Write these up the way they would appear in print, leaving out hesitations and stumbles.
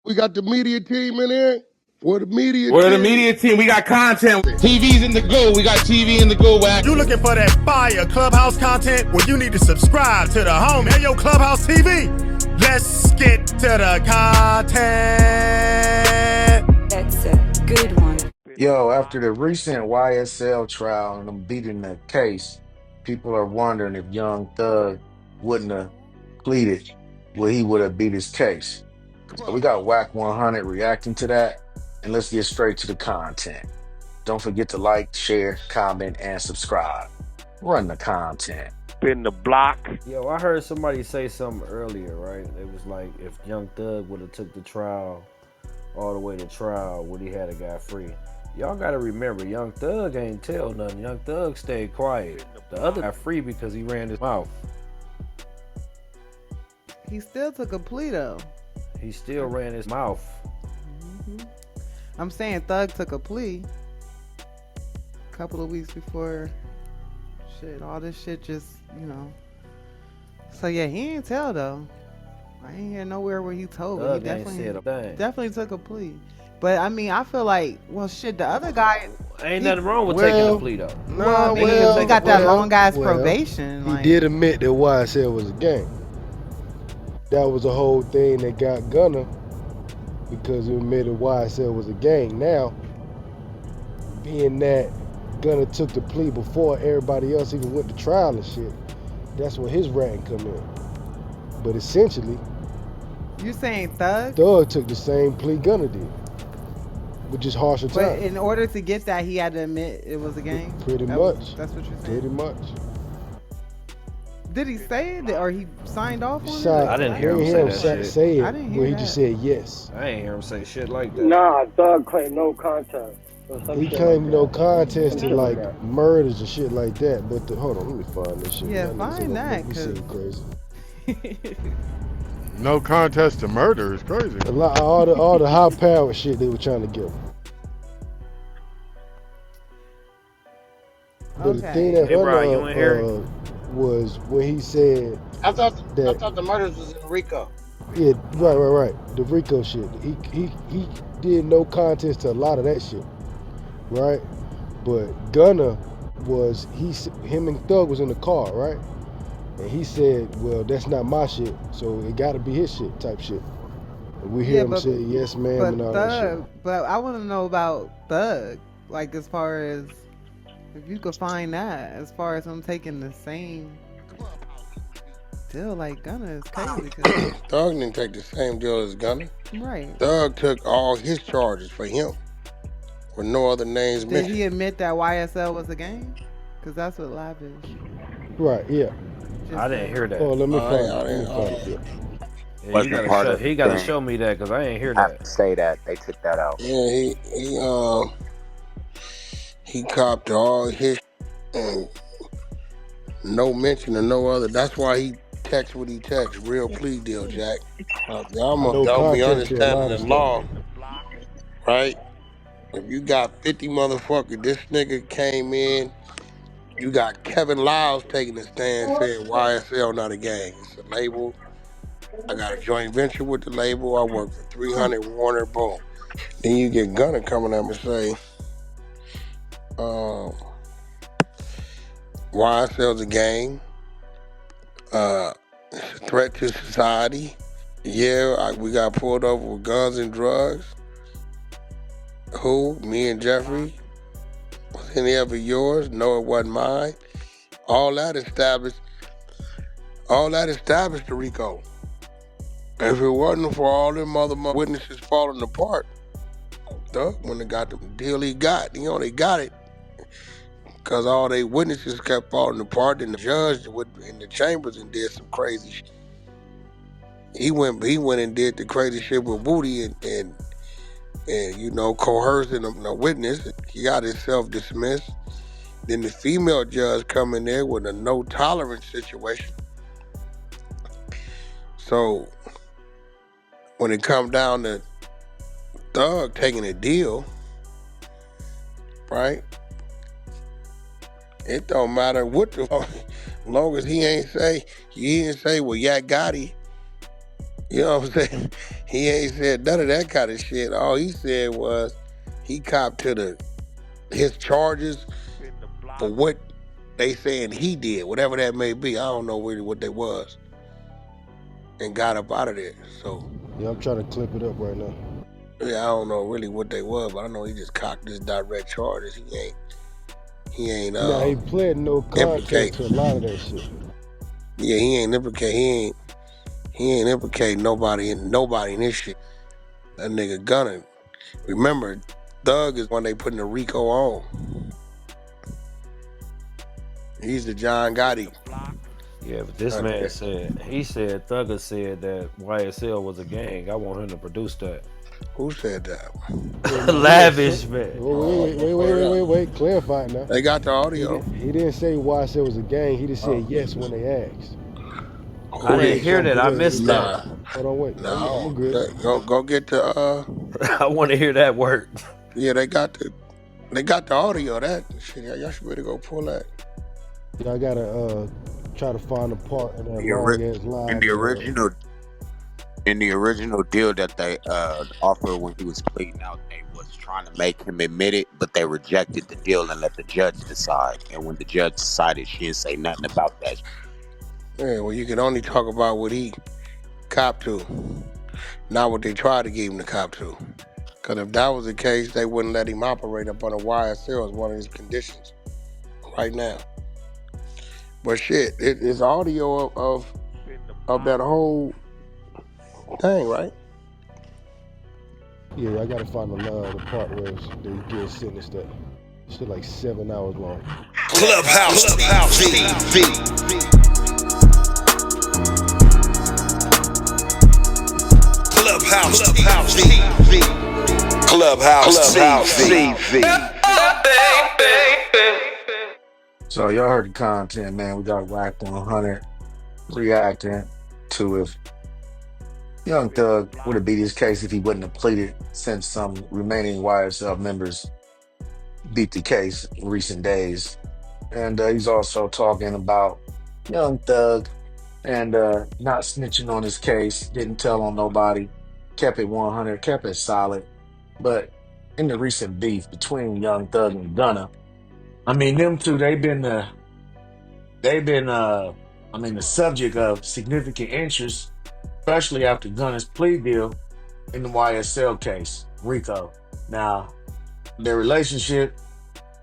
We got the media team in here. We're the media We're the team. media team. We got content. TV's in the go. We got TV in the go, Wack. You looking for that fire Clubhouse content? Well, you need to subscribe to the homie. Hey, yo, Clubhouse TV. Let's get to the content. That's a good one. Yo, after the recent YSL trial and them beating the case, people are wondering if Young Thug wouldn't have pleaded, well, he would have beat his case. So we got Wack 100 reacting to that, and let's get straight to the content. Don't forget to like, share, comment, and subscribe. Run the content. In the block. Yo, I heard somebody say something earlier, right? It was like if Young Thug would have took the trial all the way to trial, would he had a guy free? Y'all gotta remember, Young Thug ain't tell nothing. Young Thug stayed quiet. The other got free because he ran his mouth. He still took a plea though. He still ran his mouth. I'm saying Thug took a plea a couple of weeks before shit. All this shit just, you know. So yeah, he ain't tell though. I ain't hear nowhere where he told. Thug He ain't said a thing. definitely took a plea. But I mean, I feel like, well, shit, the other guy Ain't nothing wrong with taking a plea though. Well, I mean, he got that long ass probation. He like, did admit that YSL was a gang. That was the whole thing that got Gunna, because he admitted YSL was a gang. Now, being that Gunna took the plea before everybody else even went to trial and shit, that's where his ranting come in. But essentially, You saying Thug? Thug took the same plea Gunna did, with just harsher But time. in order to get that, he had to admit it was a gang? Pretty much. That's what you're saying? Pretty much. Did he say it or he signed off on it? I didn't hear him say that shit. Say it, I didn't hear but he that. just said yes. I ain't hear him say shit like that. Nah, Thug claimed no contest. He claimed no contest to like murders and shit like that. But hold on, let me find this shit. Yeah, Y'all niggas find gonna that, make me seem crazy. No contest to murder is crazy. A lot, all the high power shit they were trying to give him. But the thing that Hey, Brian, you ain't hear was when he said I thought the murders was in RICO. yeah, right. The RICO shit. He did no contest to a lot of that shit, right? But Gunna was him and Thug was in the car, right? And he said, "Well, that's not my shit, so it got to be his shit," type shit. And we hear him say, "Yes, ma'am," and all that shit. But I want to know about Thug, like as far as if you could find that, as far as him taking the same deal like Gunna is crazy. Thug didn't take the same deal as Gunna. Right. Thug took all his charges for him, with no other names Did mentioned. he admit that YSL was a gang? Because that's what Lavish. Right. Yeah. I didn't hear that. Oh, let me find it. Yeah, he gotta show me that because I ain't hear I have that. to say that they took that out. Yeah, he copped all his and no mention of no other. That's why he text what he text. Real plea deal, Jack. Y'all be understanding the law, right? If you got 50 motherfuckers, this nigga came in. You got Kevin Lyles taking a stand saying YSL not a gang. It's a label. I got a joint venture with the label. I work for 300 Warner, boom. Then you get Gunna coming up and say, YSL's a gang. It's a threat to society. Yeah, we got pulled over with guns and drugs. Who? Me and Jeffrey? Was any of it yours? No, it wasn't mine. All that established the RICO. If it wasn't for all them other witnesses falling apart, Thug wouldn't have got the deal he got. He only got it because all they witnesses kept falling apart, and the judge in the chambers and did some crazy shit. He went and did the crazy shit with Booty and you know, coercing a witness. He got himself dismissed. Then the female judge come in there with a no tolerance situation. So when it come down to Thug taking a deal, right? It don't matter what the fuck, as long as he didn't say, well, Yak Gotti You know what I'm saying? He ain't said none of that kind of shit. All he said was he copped to his charges for what they saying he did, whatever that may be. I don't know really what they was, and got up out of there. So Yeah, I'm trying to clip it up right now. yeah, I don't know really what they was, but I know he just cocked his direct charges. He ain't Now he pled no contest implicate. to a lot of that shit. Yeah, he ain't implicate. He ain't implicating nobody in this shit. That nigga Gunna. Remember, Thug is one they putting the RICO on. He's the John Gotti. Yeah, but this man said, Thugger said that YSL was a gang. I want him to produce that. Who said that? Yeah, no, he didn't say. Lavish, man. Wait. Clarify it now. They got the He audio. didn't. He didn't say why I said it was a gang. He just said yes when they asked. I Who didn't they? hear that. I missed that. Nah, Hold on, wait. I'm no. agree. Go get the. I want to hear that word. Yeah, they got the audio of that shit. Y'all should better go pull that. Yeah, I gotta try to find a part in that The long ass in line the that original deal that they offered when he was pleading out, they was trying to make him admit it, but they rejected the deal and let the judge decide. And when the judge decided, she didn't say nothing about that. Yeah, well, you can only talk about what he copped to, not what they tried to give him to cop to. Because if that was the case, they wouldn't let him operate up on a YSL as one of his conditions right now. But shit, it's audio of that whole thing, right? Yeah, I gotta find the part where they get sentenced at. Shit like 7 hours long. Clubhouse TV. Clubhouse TV. Clubhouse TV. So y'all heard the content, man. We got Wack 100 reacting to if Young Thug would have beat his case if he wouldn't have pleaded, since some remaining YSL members beat the case in recent days. And he's also talking about Young Thug and not snitching on his case, didn't tell on nobody, kept it 100, kept it solid. But in the recent beef between Young Thug and Gunna, I mean, them two, the subject of significant interest, especially after Gunna's plea deal in the YSL case, RICO. Now, their relationship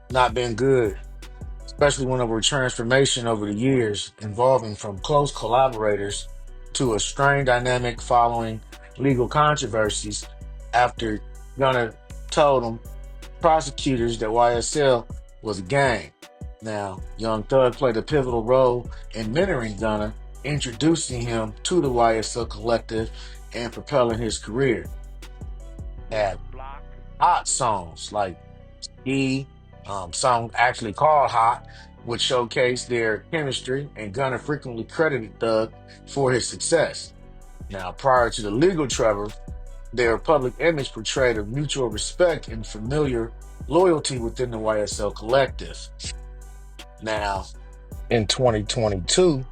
not been good, especially when there were transformation over the years, involving from close collaborators to a strained dynamic following legal controversies after Gunna told them prosecutors that YSL was a gang. Now, Young Thug played a pivotal role in mentoring Gunna, introducing him to the YSL collective and propelling his career. Had hot songs like song actually called Hot, which showcased their chemistry, and Gunna frequently credited Thug for his success. Now, prior to the legal trouble, their public image portrayed a mutual respect and familiar loyalty within the YSL collective. Now, in 2022,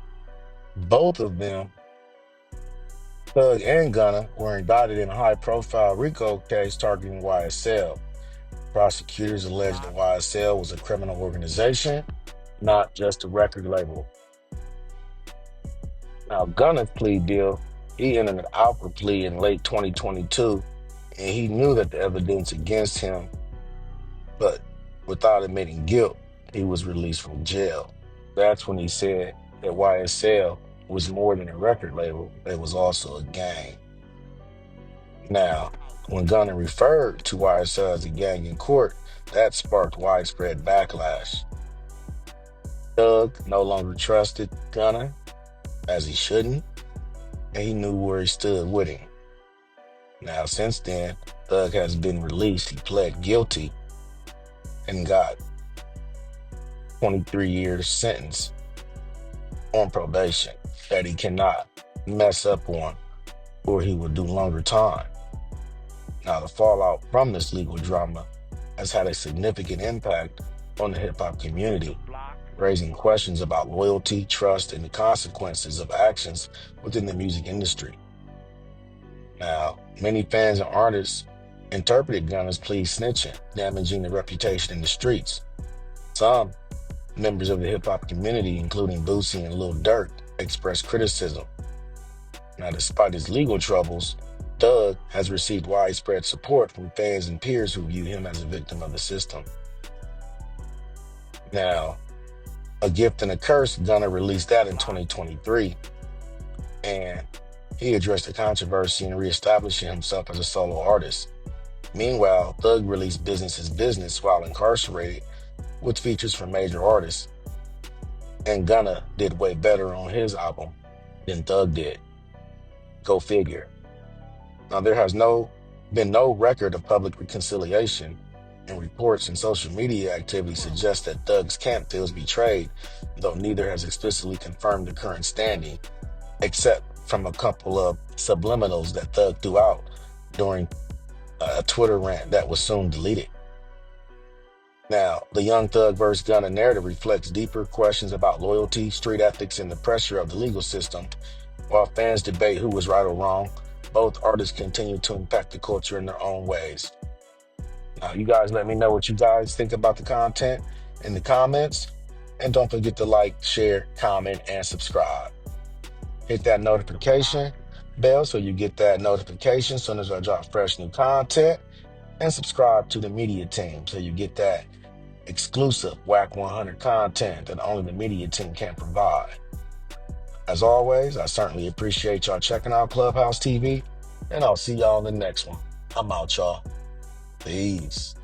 both of them, Thug and Gunna, were indicted in a high-profile RICO case targeting YSL. Prosecutors alleged that YSL was a criminal organization, not just a record label. Now, Gunna's plea deal, he entered an Alpha plea in late 2022, and he knew that the evidence against him, but without admitting guilt, he was released from jail. That's when he said that YSL was more than a record label, it was also a gang. Now, when Gunna referred to YSL as a gang in court, that sparked widespread backlash. Thug no longer trusted Gunna, as he shouldn't, and he knew where he stood with him. Now, since then, Thug has been released. He pled guilty and got 23 years sentence on probation that he cannot mess up on, or he will do longer time. Now, the fallout from this legal drama has had a significant impact on the hip-hop community, raising questions about loyalty, trust, and the consequences of actions within the music industry. Now, many fans and artists interpreted Gunna's plea snitching, damaging the reputation in the streets. Some members of the hip hop community, including Boosie and Lil Durk, expressed criticism. Now, despite his legal troubles, Thug has received widespread support from fans and peers who view him as a victim of the system. Now, A Gift and a Curse, Gunna released that in 2023, and he addressed the controversy in reestablishing himself as a solo artist. Meanwhile, Thug released Business is Business while incarcerated, with features from major artists, and Gunna did way better on his album than Thug did. Go figure. Now, there has been no record of public reconciliation, and reports and social media activity suggest that Thug's camp feels betrayed, though neither has explicitly confirmed the current standing, except from a couple of subliminals that Thug threw out during a Twitter rant that was soon deleted. Now, the Young Thug vs. Gunna narrative reflects deeper questions about loyalty, street ethics, and the pressure of the legal system. While fans debate who was right or wrong, both artists continue to impact the culture in their own ways. Now, you guys let me know what you guys think about the content in the comments. And don't forget to like, share, comment, and subscribe. Hit that notification bell so you get that notification as soon as I drop fresh new content. And subscribe to the media team so you get that exclusive Wack 100 content that only the media team can provide. As always, I certainly appreciate y'all checking out Clubhouse TV, and I'll see y'all in the next one. I'm out, y'all. Peace.